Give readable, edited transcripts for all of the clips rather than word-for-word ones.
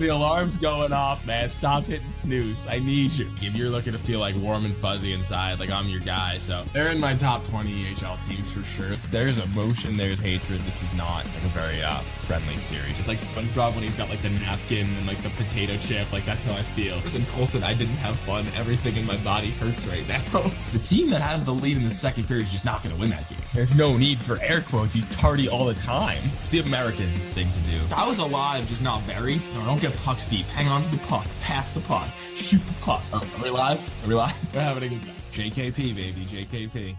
The alarm's going off, man. Stop hitting snooze. I need you. If you're looking to feel like warm and fuzzy inside, like I'm your guy, so they're in my top 20 EHL teams for sure. There's emotion, there's hatred. This is not like a very friendly series. It's like SpongeBob when he's got like the napkin and like the potato chip. Like that's how I feel. Listen, Colson, I didn't have fun. Everything in my body hurts right now. The team that has the lead in the second period is just not going to win that game. There's no need for air quotes. He's tardy all the time. It's the American thing to do. I was alive, just not buried. No, don't get pucks deep. Hang on to the puck. Pass the puck. Shoot the puck. Are we live? Are we live? We're having a good time. JKP, baby. JKP.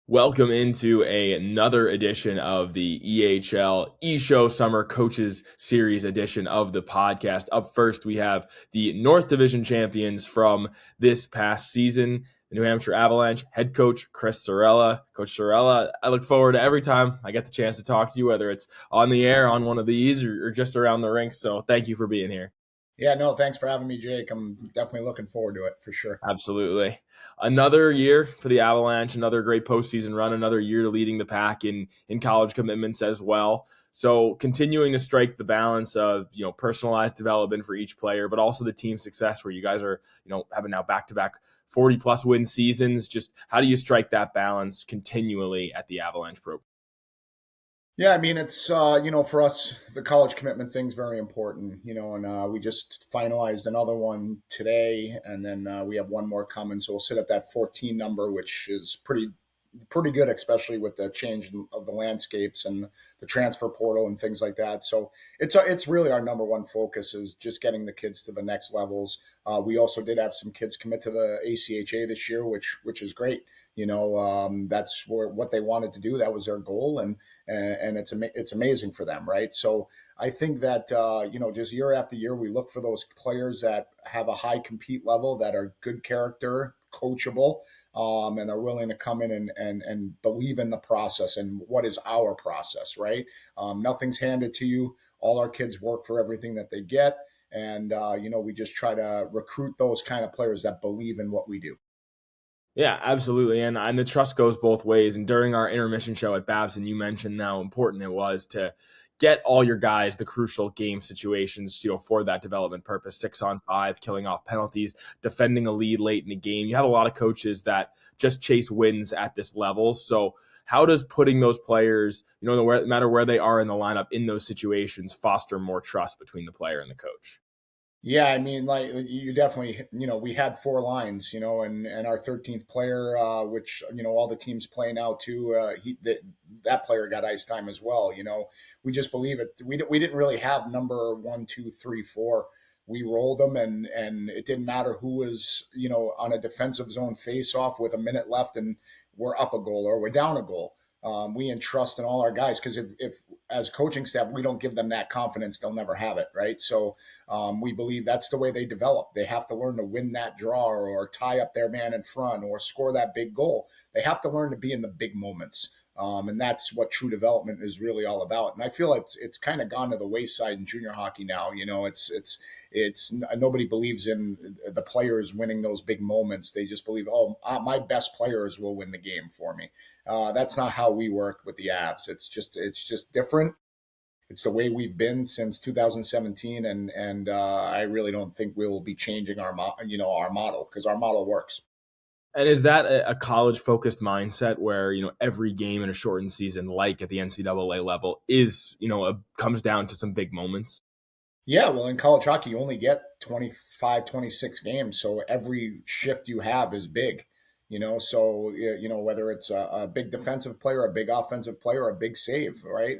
Welcome into another edition of the EHL eShow Summer Coaches Series edition of the podcast. Up first, we have the North Division champions from this past season, the New Hampshire Avalanche head coach, Chris Cerrella. Coach Cerrella, I look forward to every time I get the chance to talk to you, whether it's on the air, on one of these, or just around the rink. So thank you for being here. Yeah, no, thanks for having me, Jake. I'm definitely looking forward to it for sure. Absolutely. Another year for the Avalanche, another great postseason run, another year leading the pack in college commitments as well. So continuing to strike the balance of, personalized development for each player, but also the team success where you guys are, having now back-to-back 40-plus win seasons. Just how do you strike that balance continually at the Avalanche program? Yeah, I mean, it's, for us, the college commitment thing's very important, and we just finalized another one today, and then we have one more coming. So we'll sit at that 14 number, which is pretty good, especially with the change of the landscapes and the transfer portal and things like that. So it's really our number one focus is just getting the kids to the next levels. We also did have some kids commit to the ACHA this year, which is great. That's what they wanted to do. That was their goal, and it's amazing for them, right? So I think that just year after year, we look for those players that have a high compete level, that are good character, coachable, and are willing to come in and believe in the process and what is our process, right? Nothing's handed to you. All our kids work for everything that they get, and we just try to recruit those kind of players that believe in what we do. Yeah, absolutely. And the trust goes both ways. And during our intermission show at Babson, you mentioned how important it was to get all your guys the crucial game situations, for that development purpose, 6-on-5, killing off penalties, defending a lead late in the game. You have a lot of coaches that just chase wins at this level. So how does putting those players, no matter where they are in the lineup in those situations, foster more trust between the player and the coach? Yeah, I mean, like you definitely, we had 4 lines, and our 13th player, which, all the teams play now too, that player got ice time as well. We just believe it. We didn't really have number 1, 2, 3, 4. We rolled them and it didn't matter who was, on a defensive zone face off with a minute left and we're up a goal or we're down a goal. We entrust in all our guys because if as coaching staff, we don't give them that confidence, they'll never have it, right? So we believe that's the way they develop. They have to learn to win that draw or tie up their man in front or score that big goal. They have to learn to be in the big moments. And that's what true development is really all about. And I feel it's kind of gone to the wayside in junior hockey now. It's nobody believes in the players winning those big moments. They just believe, my best players will win the game for me. That's not how we work with the Avs. It's just different. It's the way we've been since 2017, and I really don't think we will be changing our model because our model works. And is that a college-focused mindset where, every game in a shortened season, like at the NCAA level, is, comes down to some big moments? Yeah, well, in college hockey, you only get 25, 26 games. So every shift you have is big, so, whether it's a big defensive player, a big offensive player, a big save, right?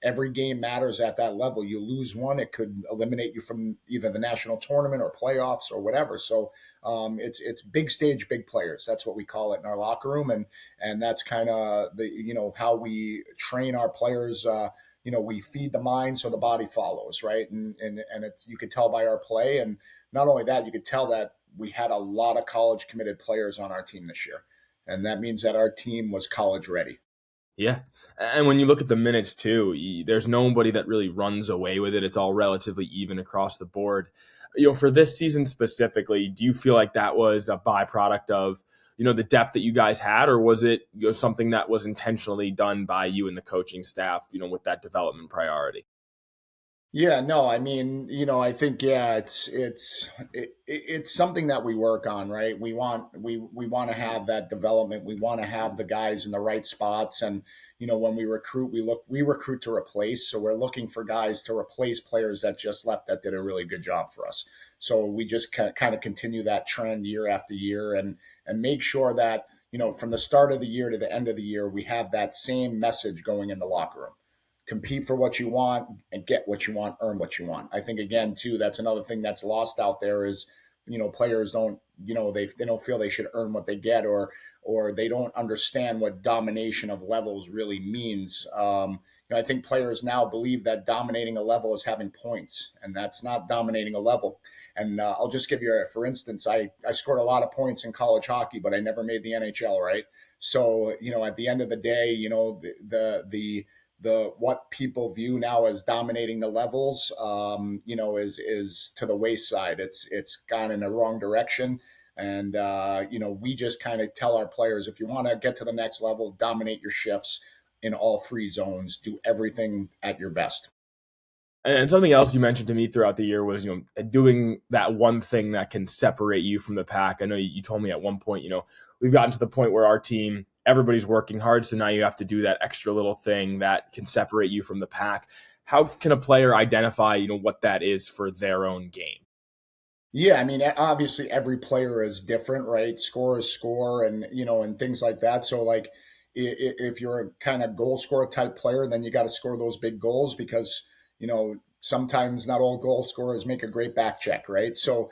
Every game matters at that level. You lose one, it could eliminate you from either the national tournament or playoffs or whatever. So it's big stage, big players. That's what we call it in our locker room, and that's kind of the how we train our players. We feed the mind so the body follows, right? And it's you could tell by our play, and not only that, you could tell that we had a lot of college committed players on our team this year, and that means that our team was college ready. Yeah. And when you look at the minutes too, there's nobody that really runs away with it. It's all relatively even across the board. For this season specifically, do you feel like that was a byproduct of, the depth that you guys had, or was it something that was intentionally done by you and the coaching staff, with that development priority? Yeah, no, I mean, I think yeah, it's something that we work on, right? We want to have that development. We want to have the guys in the right spots, and when we recruit, we recruit to replace. So we're looking for guys to replace players that just left that did a really good job for us. So we just kind of continue that trend year after year, and make sure that from the start of the year to the end of the year, we have that same message going in the locker room. Compete for what you want and get what you want, earn what you want. I think again too, that's another thing that's lost out there is, players don't, they don't feel they should earn what they get, or they don't understand what domination of levels really means. I think players now believe that dominating a level is having points, and that's not dominating a level. And I'll just give you for instance, I scored a lot of points in college hockey, but I never made the NHL, right? So, at the end of the day, the what people view now as dominating the levels, is to the wayside. It's gone in the wrong direction, and we just kind of tell our players, if you want to get to the next level, dominate your shifts in all three zones, do everything at your best. And something else you mentioned to me throughout the year was, doing that one thing that can separate you from the pack. I know you told me at one point, we've gotten to the point where our team, everybody's working hard. So now you have to do that extra little thing that can separate you from the pack. How can a player identify, what that is for their own game? Yeah, I mean, obviously every player is different, right? Score is score, and things like that. So like, if you're a kind of goal scorer type player, then you got to score those big goals because sometimes not all goal scorers make a great back check, right? So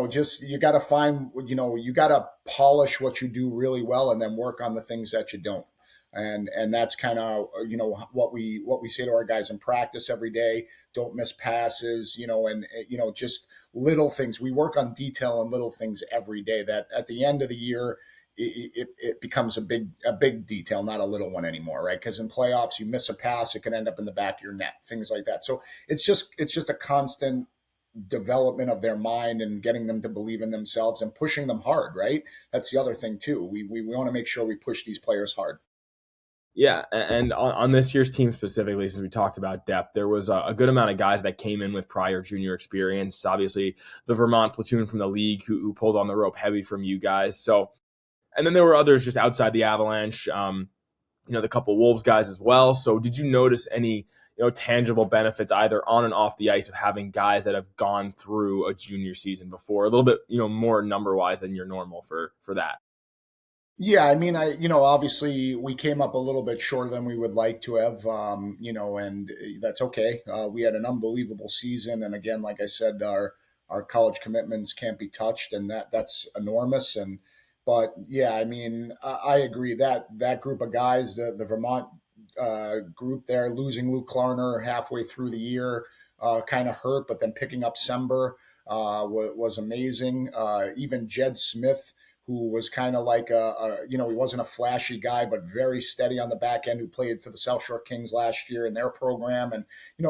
just you got to find, you got to polish what you do really well, and then work on the things that you don't. And that's kind of what we say to our guys in practice every day. Don't miss passes, and just little things. We work on detail and little things every day that at the end of the year, it becomes a big detail, not a little one anymore, right? Because in playoffs, you miss a pass, it can end up in the back of your net, things like that. So it's just a constant development of their mind and getting them to believe in themselves and pushing them hard, right? That's the other thing too. We want to make sure we push these players hard. Yeah, and on this year's team specifically, since we talked about depth, there was a good amount of guys that came in with prior junior experience. Obviously, the Vermont platoon from the league who pulled on the rope heavy from you guys. So, and then there were others just outside the Avalanche, the couple Wolves guys as well. So, did you notice any tangible benefits either on and off the ice of having guys that have gone through a junior season before, a little bit more number wise than your normal for that? Yeah, I mean, obviously we came up a little bit shorter than we would like to have, and that's okay. We had an unbelievable season, and again, like I said, our college commitments can't be touched, and that's enormous. But yeah, I mean, I agree that that group of guys, the Vermont group there, losing Luke Klarner halfway through the year, kind of hurt, but then picking up Sember was amazing. Even Jed Smith, who was kind of like he wasn't a flashy guy, but very steady on the back end, who played for the South Shore Kings last year in their program. And,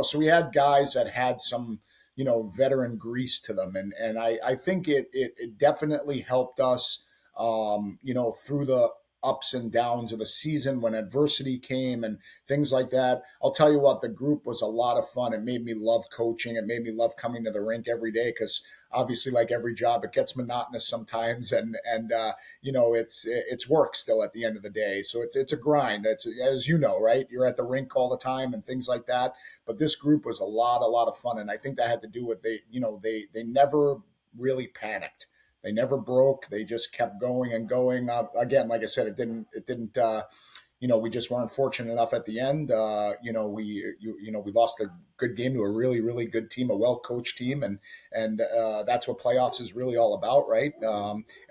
so we had guys that had some, veteran grease to them. And I think it definitely helped us, through the ups and downs of the season when adversity came and things like that. I'll tell you what, the group was a lot of fun. It made me love coaching. It made me love coming to the rink every day because obviously, like every job, it gets monotonous sometimes, and it's work still at the end of the day. So it's a grind. It's, as you know, right? You're at the rink all the time and things like that. But this group was a lot of fun, and I think that had to do with they never really panicked. They never broke. They just kept going and going. Again, like I said, it didn't. We just weren't fortunate enough at the end. We lost a good game to a really, really good team, a well-coached team, and that's what playoffs is really all about, right?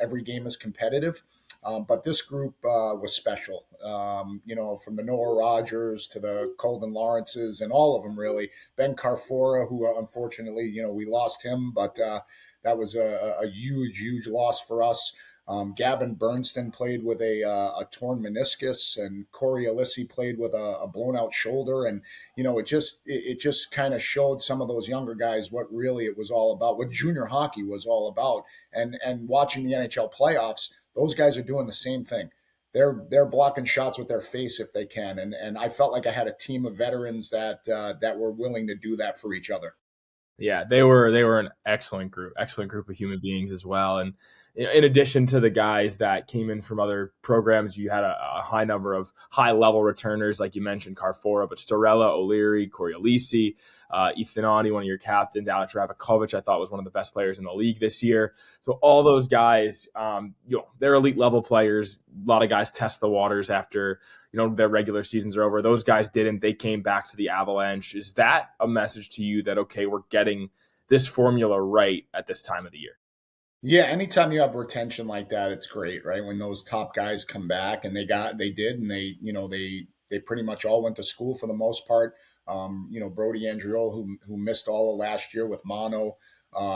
Every game is competitive. But this group was special, from the Noah Rogers to the Colden Lawrences and all of them, really. Ben Carfora, who unfortunately, we lost him, but that was a huge, huge loss for us. Gavin Bernston played with a torn meniscus, and Corey Alissi played with a blown out shoulder. And, it just kind of showed some of those younger guys what really it was all about, what junior hockey was all about. And watching the NHL playoffs, those guys are doing the same thing. they're blocking shots with their face if they can. And I felt like I had a team of veterans that were willing to do that for each other. Yeah, they were an excellent group of human beings as well. And in addition to the guys that came in from other programs, you had a high number of high level returners, like you mentioned, Carfora, but Cerrella, O'Leary, Coriolissi, Ethan Audi, one of your captains, Alex Ravakovic, I thought was one of the best players in the league this year. So all those guys, they're elite level players. A lot of guys test the waters after their regular seasons are over. Those guys didn't. They came back to the Avalanche. Is that a message to you that, okay, we're getting this formula right at this time of the year? Yeah, anytime you have retention like that, it's great, right? When those top guys come back, and they did, and they pretty much all went to school for the most part. Brody Andriol, who missed all of last year with mono,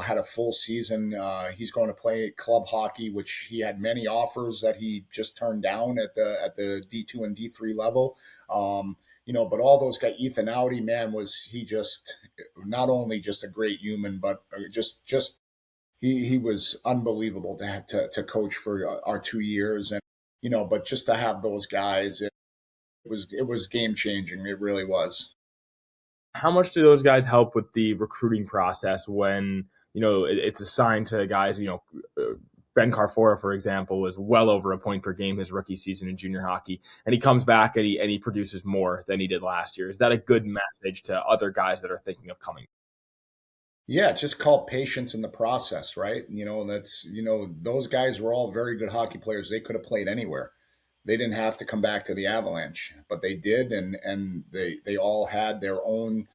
had a full season. He's going to play club hockey, which he had many offers that he just turned down at the D2 and D3 level. But all those guys, Ethan Audi, man, was he just not only just a great human, but just he was unbelievable to coach for our 2 years. And but just to have those guys, it was game changing. It really was. How much do those guys help with the recruiting process when it's assigned to guys? Ben Carfora, for example, was well over a point per game his rookie season in junior hockey, and he comes back and he produces more than he did last year. Is that a good message to other guys that are thinking of coming? Yeah, it's just called patience in the process, right? Those guys were all very good hockey players. They could have played anywhere. They didn't have to come back to the Avalanche, but they did, and they all had their own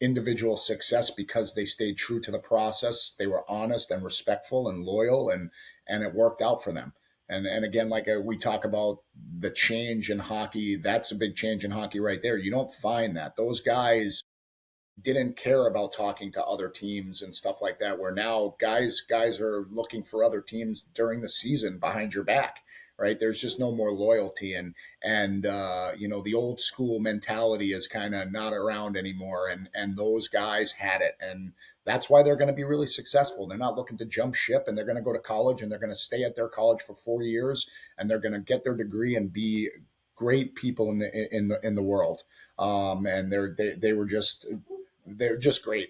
individual success because they stayed true to the process. They were honest and respectful and loyal, and it worked out for them. And again, like we talk about the change in hockey, that's a big change in hockey right there. You don't find that. Those guys didn't care about talking to other teams and stuff like that, where now guys are looking for other teams during the season behind your back, right? There's just no more loyalty, and the old school mentality is kind of not around anymore, and those guys had it, and that's why they're going to be really successful. They're not looking to jump ship, and they're going to go to college, and they're going to stay at their college for 4 years, and they're going to get their degree and be great people in the world. And they're just great.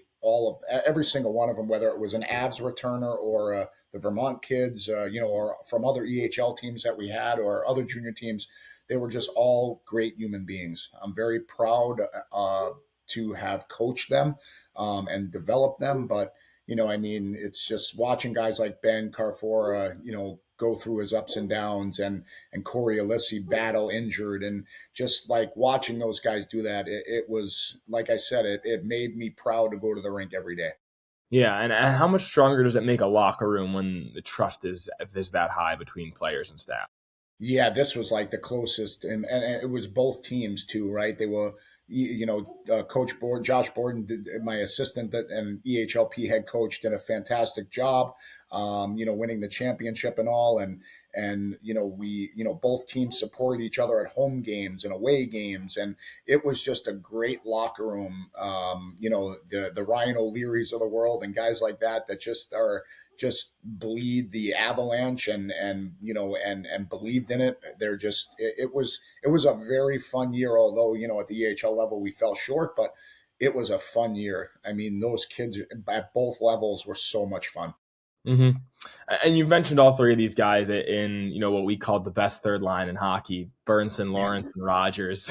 Every single one of them, whether it was an Avs returner or the Vermont kids, or from other EHL teams that we had or other junior teams, they were just all great human beings. I'm very proud to have coached them and developed them. But it's just watching guys like Ben Carfora, go through his ups and downs, and Coriolissi battle injured, and just like watching those guys do that, it was, like I said, it made me proud to go to the rink every day. Yeah, and how much stronger does it make a locker room when the trust is that high between players and staff? Yeah, this was like the closest, and it was both teams too, right? They were, Coach Josh Borden, my assistant and EHLP head coach, did a fantastic job, winning the championship and all, and we both teams supported each other at home games and away games, and it was just a great locker room. The Ryan O'Learys of the world and guys like that just bleed the Avalanche and believed in it. It was a very fun year, although, at the EHL level we fell short, but it was a fun year. I mean, those kids at both levels were so much fun. Mm-hmm. And you've mentioned all three of these guys in what we called the best third line in hockey: Burnson, Lawrence, and Rogers.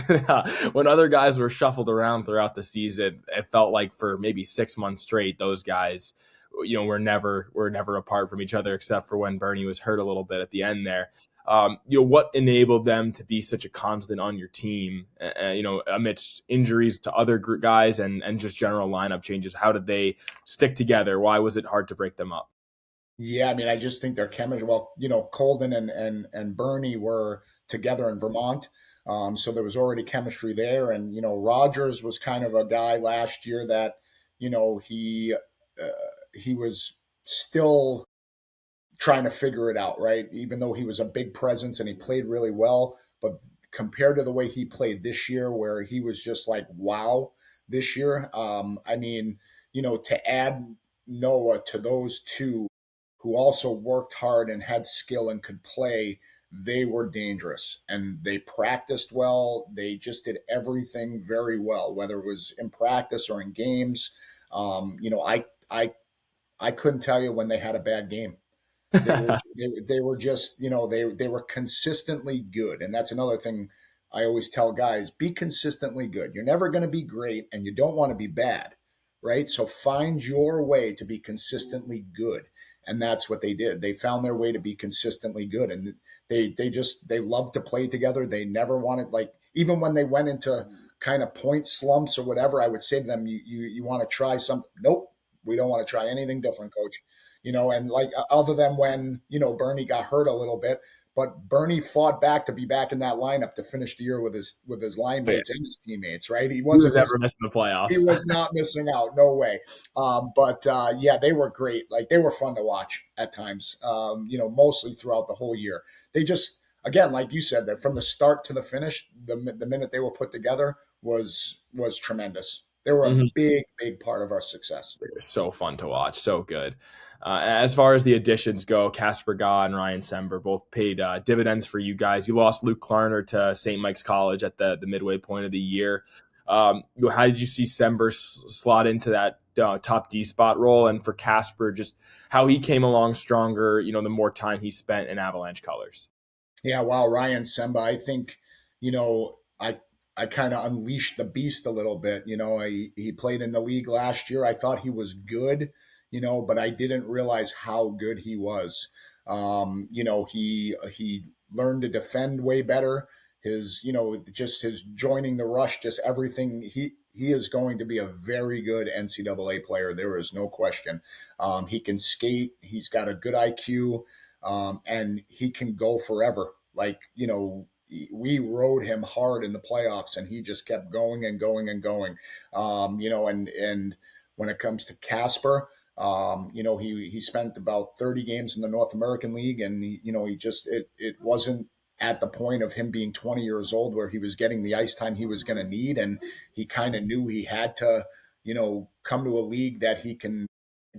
When other guys were shuffled around throughout the season, it felt like for maybe 6 months straight, those guys we're never apart from each other, except for when Bernie was hurt a little bit at the end there. What enabled them to be such a constant on your team, amidst injuries to other guys and just general lineup changes? How did they stick together? Why was it hard to break them up? Yeah, I mean, I just think their chemistry. Well, Colden and Bernie were together in Vermont, so there was already chemistry there. And Rogers was kind of a guy last year that he was still trying to figure it out, right? Even though he was a big presence and he played really well, but compared to the way he played this year, where he was just like, wow, this year. To add Noah to those two who also worked hard and had skill and could play, they were dangerous, and they practiced well. They just did everything very well, whether it was in practice or in games. You know, I couldn't tell you when they had a bad game. They were just, you know, they were consistently good. And that's another thing I always tell guys: be consistently good. You're never going to be great, and you don't want to be bad, right? So find your way to be consistently good. And that's what they did. They found their way to be consistently good. And they loved to play together. They never wanted, like, even when they went into kind of point slumps or whatever, I would say to them, you want to try something? Nope. We don't want to try anything different, coach. You know, and like, other than when, you know, Bernie got hurt a little bit, but Bernie fought back to be back in that lineup to finish the year with his line mates and his teammates, right? He was wasn't ever missing the playoffs. He was not missing out, no way. But yeah, they were great. Like, they were fun to watch at times. You know, mostly throughout the whole year. They just, again, like you said, that from the start to the finish, the minute they were put together was tremendous. They were a big part of our success. So fun to watch. So good. As far as the additions go, Casper Gaw and Ryan Sember both paid dividends for you guys. You lost Luke Klarner to St. Mike's College at the midway point of the year. How did you see Sember slot into that top D spot role? And for Casper, just how he came along stronger, you know, the more time he spent in Avalanche colors. Yeah, wow, Ryan Sember, I think, you know, I kind of unleashed the beast a little bit. You know, he played in the league last year. I thought he was good, you know, but I didn't realize how good he was. You know, he learned to defend way better. His, you know, just his joining the rush, just everything. He is going to be a very good NCAA player. There is no question. He can skate. He's got a good IQ, and he can go forever. Like, you know, we rode him hard in the playoffs, and he just kept going and going and going. You know, and when it comes to Casper, you know, he spent about 30 games in the North American League, and you know, it wasn't at the point of him being 20 years old where he was getting the ice time he was going to need, and he kind of knew he had to, you know, come to a league that he can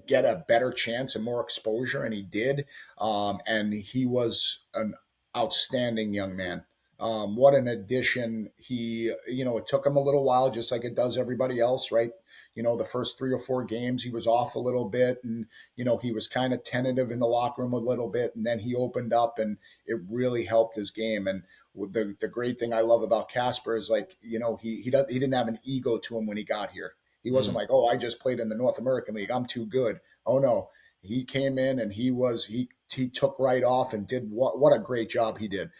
get a better chance and more exposure, and he did. And he was an outstanding young man. What an addition. He, you know, it took him a little while, just like it does everybody else, right? You know, the first 3 or 4 games, he was off a little bit, and, you know, he was kind of tentative in the locker room a little bit, and then he opened up, and it really helped his game. And the great thing I love about Casper is, like, you know, he didn't have an ego to him when he got here. He wasn't like, oh, I just played in the North American League, I'm too good. Oh no, he came in and he took right off and did what a great job he did.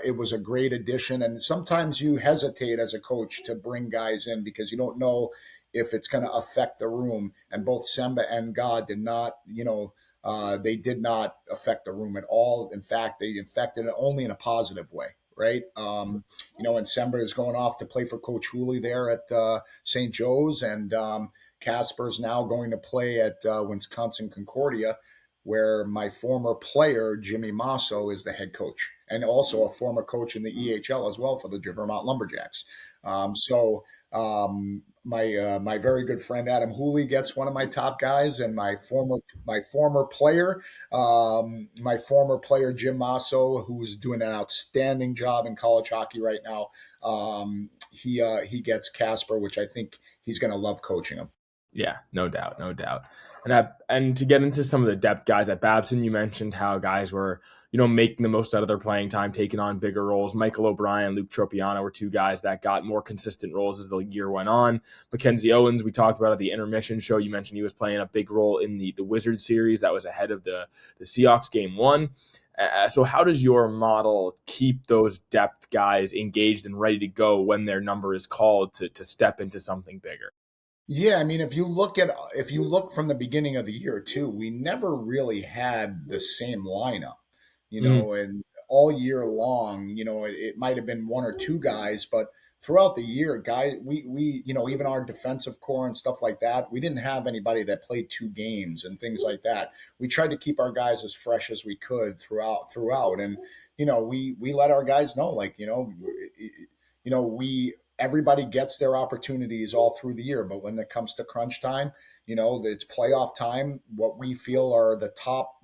It was a great addition. And sometimes you hesitate as a coach to bring guys in because you don't know if it's going to affect the room. And both Semba and God did not, you know, they did not affect the room at all. In fact, they affected it only in a positive way. Right. You know, and Semba is going off to play for Coach Hooley there at St. Joe's, and Casper's now going to play at Wisconsin Concordia, where my former player, Jimmy Masso, is the head coach, and also a former coach in the EHL as well for the Vermont Lumberjacks. My very good friend Adam Hooley gets one of my top guys, and my former player Jim Masso, who's doing an outstanding job in college hockey right now. He gets Casper, which I think he's going to love coaching him. Yeah, no doubt. And to get into some of the depth guys at Babson, you mentioned how guys were, you know, making the most out of their playing time, taking on bigger roles. Michael O'Brien, Luke Tropiano were 2 guys that got more consistent roles as the year went on. Mackenzie Owens, we talked about at the intermission show. You mentioned he was playing a big role in the Wizards series that was ahead of the Seahawks game 1. So how does your model keep those depth guys engaged and ready to go when their number is called to step into something bigger? Yeah, I mean, if you look from the beginning of the year too, we never really had the same lineup, you know, and all year long, you know, it might have been 1 or 2 guys, but throughout the year, we you know, even our defensive core and stuff like that, we didn't have anybody that played 2 games and things like that. We tried to keep our guys as fresh as we could throughout, and you know, we let our guys know, like, you know, we everybody gets their opportunities all through the year, but when it comes to crunch time, it's playoff time. What we feel are the top,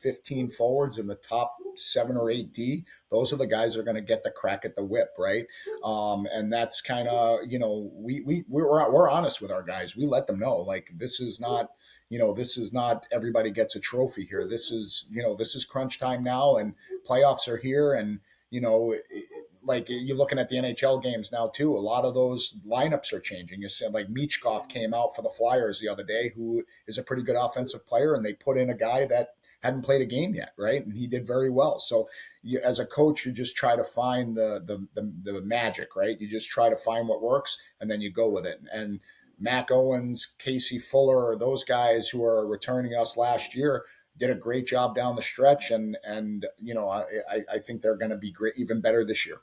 15 forwards and the top 7 or 8 D. Those are the guys that are going to get the crack at the whip, right? And that's kind of, we're honest with our guys. We let them know, like, this is not everybody gets a trophy here. This is crunch time now, and playoffs are here, and like you're looking at the NHL games now too. A lot of those lineups are changing. You said like Michkov came out for the Flyers the other day, who is a pretty good offensive player, and they put in a guy that hadn't played a game yet, right? And he did very well. So as a coach, you just try to find the magic, right? You just try to find what works, and then you go with it. And Mac Owens, Casey Fuller, those guys who are returning us last year did a great job down the stretch, and I think they're going to be great, even better this year.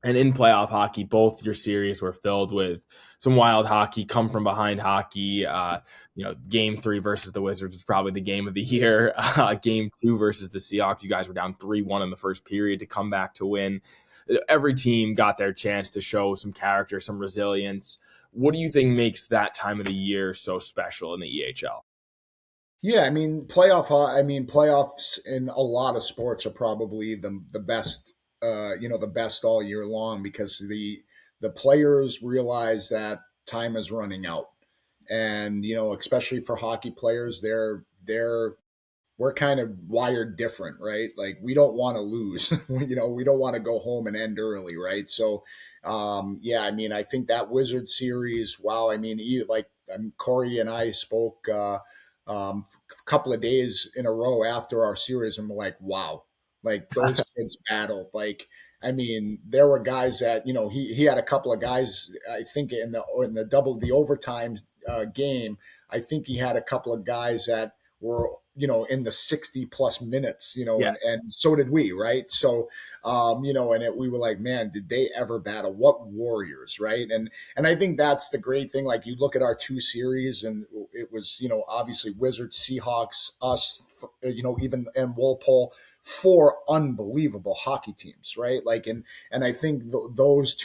And in playoff hockey, both your series were filled with some wild hockey, come from behind hockey. Game 3 versus the Wizards was probably the game of the year. Game 2 versus the Seahawks, you guys were down 3-1 in the first period to come back to win. Every team got their chance to show some character, some resilience. What do you think makes that time of the year so special in the EHL? Yeah, playoffs in a lot of sports are probably the best, the best all year long, because the players realize that time is running out, and especially for hockey players, we're kind of wired different, right? Like, we don't want to lose, we don't want to go home and end early, right? So, I think that Wizard series, wow, Corey and I spoke. A couple of days in a row after our series, and we're like, wow, like, those kids battled. Like, there were guys that, he had a couple of guys, I think in the overtime game, I think he had a couple of guys that were, in the 60 plus minutes, Yes. and so did we, right? So, we were like, man, did they ever battle? What warriors, right? And I think that's the great thing. Like, you look at our 2 series, and it was, obviously Wizards, Seahawks, us, even and Walpole, 4 unbelievable hockey teams, right? Like, and I think those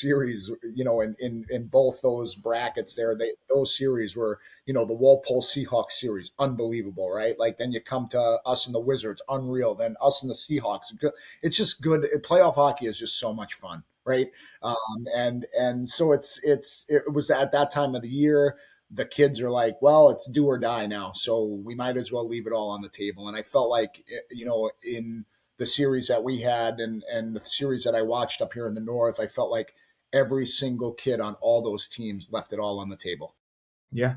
series, in both those brackets there, those series were, the Walpole Seahawks series, unbelievable, right? Like, then you come to us and the Wizards, unreal. Then us and the Seahawks, it's just good. Playoff hockey is just so much fun, right? And so it was at that time of the year. The kids are like, well, it's do or die now, so we might as well leave it all on the table. And I felt like, in the series that we had, and the series that I watched up here in the North, I felt like every single kid on all those teams left it all on the table. Yeah,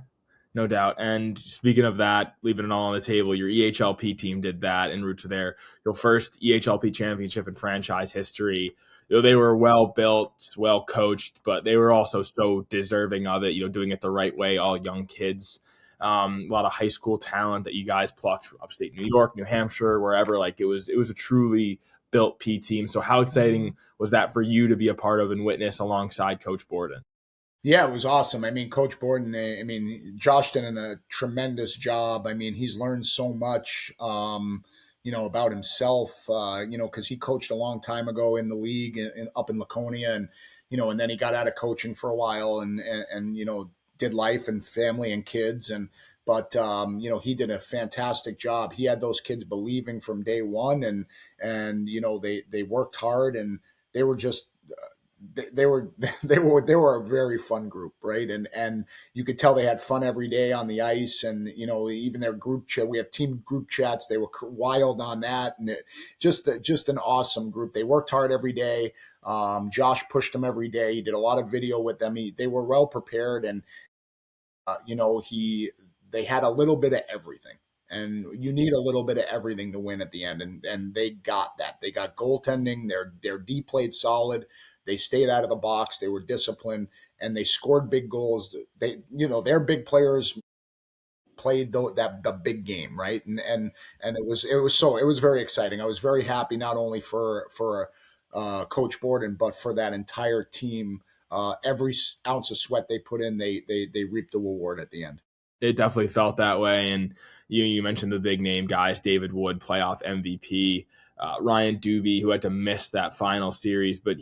no doubt. And speaking of that, leaving it all on the table, your EHLP team did that en route to your first EHLP championship in franchise history. They were well built, well coached, but they were also so deserving of it, doing it the right way, all young kids. A lot of high school talent that you guys plucked from upstate New York, New Hampshire, wherever. Like, it was a truly built P team. So how exciting was that for you to be a part of and witness alongside Coach Borden? Yeah, it was awesome. Coach Borden, Josh did a tremendous job. He's learned so much, about himself, because he coached a long time ago in the league up in Laconia, and then he got out of coaching for a while, and did life and family and kids. But he did a fantastic job. He had those kids believing from day one, and they worked hard, and they were just, they were a very fun group, right? And you could tell they had fun every day on the ice, and even their group chat. We have team group chats. They were wild on that, and just an awesome group. They worked hard every day. Josh pushed them every day. He did a lot of video with them. They were well prepared, and they had a little bit of everything. And you need a little bit of everything to win at the end, and they got that. They got goaltending. Their D played solid. They stayed out of the box. They were disciplined, and they scored big goals. Their big players played the big game, right? And it was very exciting. I was very happy, not only for Coach Borden, but for that entire team. Every ounce of sweat they put in, they reaped the reward at the end. It definitely felt that way. And you mentioned the big name guys, David Wood, playoff MVP. Ryan Doobie, who had to miss that final series, but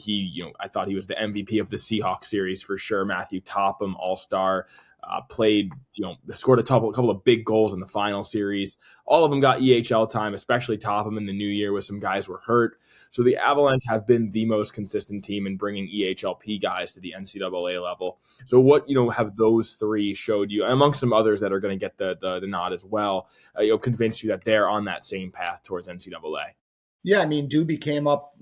I thought he was the MVP of the Seahawks series for sure. Matthew Topham, all-star, played, scored a couple of big goals in the final series. All of them got EHL time, especially Topham in the new year with some guys were hurt. So the Avalanche have been the most consistent team in bringing EHLP guys to the NCAA level. So what, have those three showed you, amongst some others that are going to get the nod as well, convinced you that they're on that same path towards NCAA? Yeah, I mean, Doobie came up,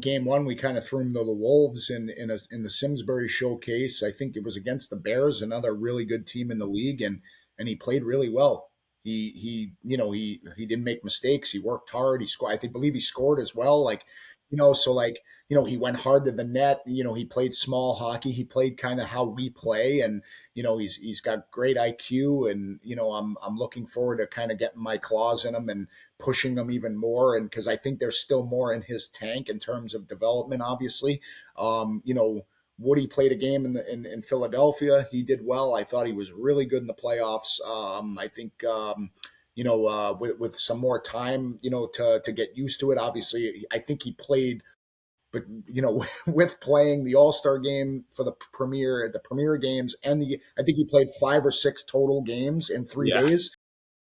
game one, we kind of threw him to the Wolves in the Simsbury Showcase. I think it was against the Bears, another really good team in the league, and he played really well. He didn't make mistakes. He worked hard. He scored. Believe he scored as well. He went hard to the net. He played small hockey. He played kind of how we play, and he's got great IQ. And I'm looking forward to kind of getting my claws in him and pushing him even more. And because I think there's still more in his tank in terms of development. Obviously, Woody played a game in Philadelphia. He did well. I thought he was really good in the playoffs. I think, with some more time, to get used to it. Obviously, I think he played, but with playing the All-Star game for the premier games, and I think he played 5 or 6 total games in 3 days.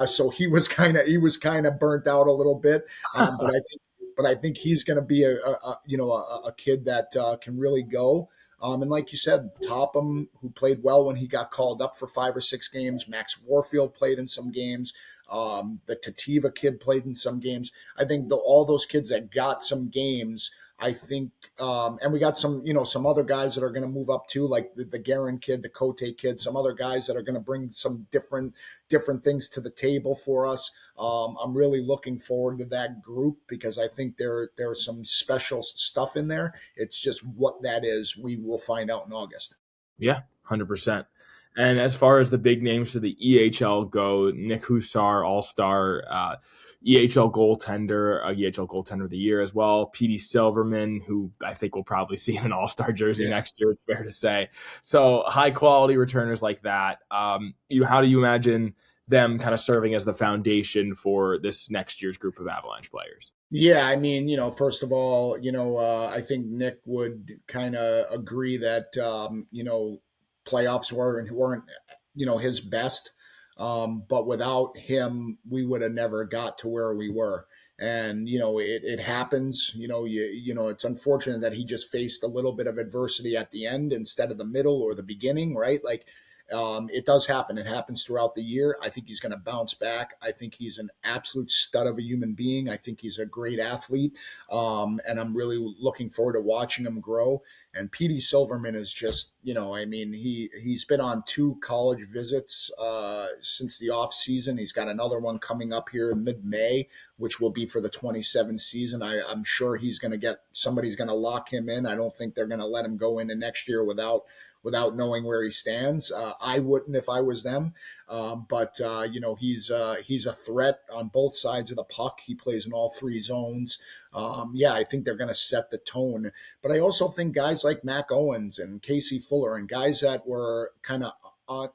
So he was kind of burnt out a little bit. But I think he's going to be a kid that can really go. And like you said, Topham, who played well when he got called up for 5 or 6 games. Max Warfield played in some games. The Tativa kid played in some games. I think all those kids that got some games, I think, and we got some other guys that are going to move up too, like the Guerin kid, the Cote kid, some other guys that are going to bring some different things to the table for us. I'm really looking forward to that group because I think there's some special stuff in there. It's just what that is, we will find out in August. Yeah, 100%. And as far as the big names for the EHL go, Nick Hussar, all-star, EHL goaltender of the year as well. Petey Silverman, who I think we'll probably see in an all-star jersey next year, it's fair to say. So high-quality returners like that. How do you imagine them kind of serving as the foundation for this next year's group of Avalanche players? Yeah, I mean, first of all, I think Nick would kind of agree that, playoffs weren't his best. But without him, we would have never got to where we were. And, it happens, it's unfortunate that he just faced a little bit of adversity at the end instead of the middle or the beginning, right? It does happen. It happens throughout the year. I think he's going to bounce back. I think he's an absolute stud of a human being. I think he's a great athlete. And I'm really looking forward to watching him grow. And Petey Silverman is just, he's been on 2 college visits since the off season. He's got another one coming up here in mid-May, which will be for the 27 season. I'm sure somebody's going to lock him in. I don't think they're going to let him go into next year without knowing where he stands. I wouldn't if I was them. But he's a threat on both sides of the puck. He plays in all 3 zones. I think they're going to set the tone. But I also think guys like Mac Owens and Casey Fuller and guys that were kind of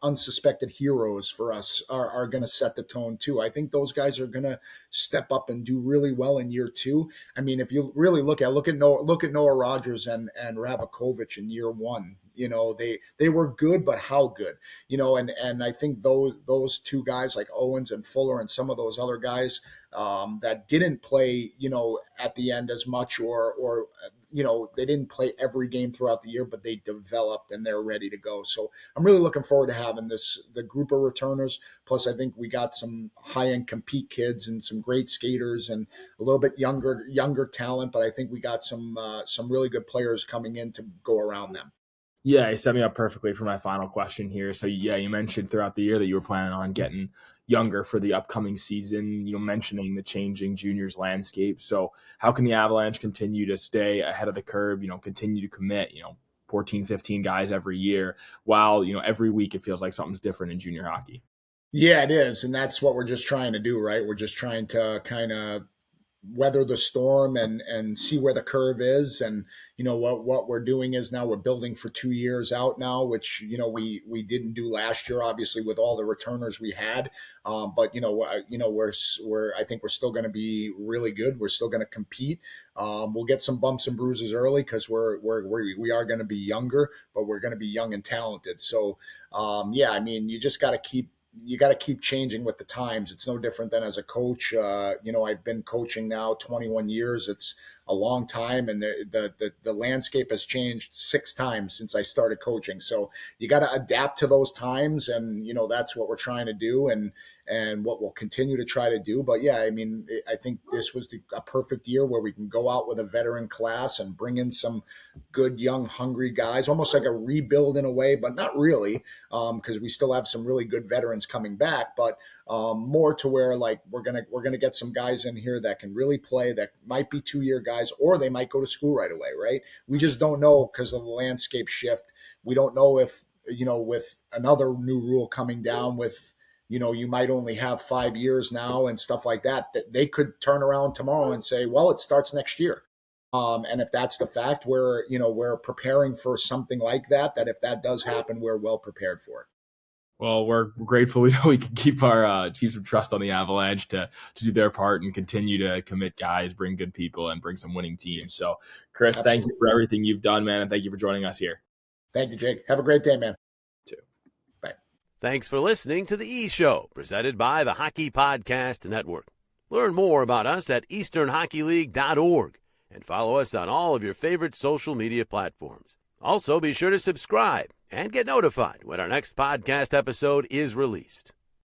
unsuspected heroes for us are going to set the tone too. I think those guys are going to step up and do really well in year 2. I mean, if you really look at Noah Rogers and Ravakovic in year 1, they were good, but how good, and I think those 2 guys like Owens and Fuller and some of those other guys that didn't play, at the end as much or they didn't play every game throughout the year, but they developed and they're ready to go. So I'm really looking forward to having the group of returners. Plus, I think we got some high-end compete kids and some great skaters and a little bit younger talent. But I think we got some really good players coming in to go around them. Yeah, you set me up perfectly for my final question here. So, you mentioned throughout the year that you were planning on getting younger for the upcoming season, mentioning the changing juniors landscape. So how can the Avalanche continue to stay ahead of the curve, continue to commit, 14, 15 guys every year while, every week it feels like something's different in junior hockey? Yeah, it is. And that's what we're just trying to do, right? We're just trying to kind of weather the storm and see where the curve is. And, what we're doing is now we're building for 2 years out now, which, we didn't do last year, obviously, with all the returners we had. But, I think we're still going to be really good. We're still going to compete. We'll get some bumps and bruises early because we are going to be younger, but we're going to be young and talented. So, you just got to keep changing with the times. It's no different than as a coach. I've been coaching now 21 years. It's a long time, and the landscape has changed 6 times since I started coaching. So you got to adapt to those times, and that's what we're trying to do, and what we'll continue to try to do. But yeah, I think this was a perfect year where we can go out with a veteran class and bring in some good, young, hungry guys, almost like a rebuild in a way, but not really, because we still have some really good veterans coming back, but more to where like we're gonna get some guys in here that can really play, that might be 2-year guys, or they might go to school right away, right? We just don't know because of the landscape shift. We don't know if, with another new rule coming down with, you might only have 5 years now and stuff like that they could turn around tomorrow and say, well, it starts next year. And if that's the fact, we're preparing for something like that if that does happen, we're well prepared for it. Well, we're grateful we know we can keep our teams of trust on the Avalanche to do their part and continue to commit guys, bring good people, and bring some winning teams. So, Chris, Absolutely. Thank you for everything you've done, man, and thank you for joining us here. Thank you, Jake. Have a great day, man. Too. Bye. Thanks for listening to the E-Show, presented by the Hockey Podcast Network. Learn more about us at easternhockeyleague.org and follow us on all of your favorite social media platforms. Also, be sure to subscribe and get notified when our next podcast episode is released.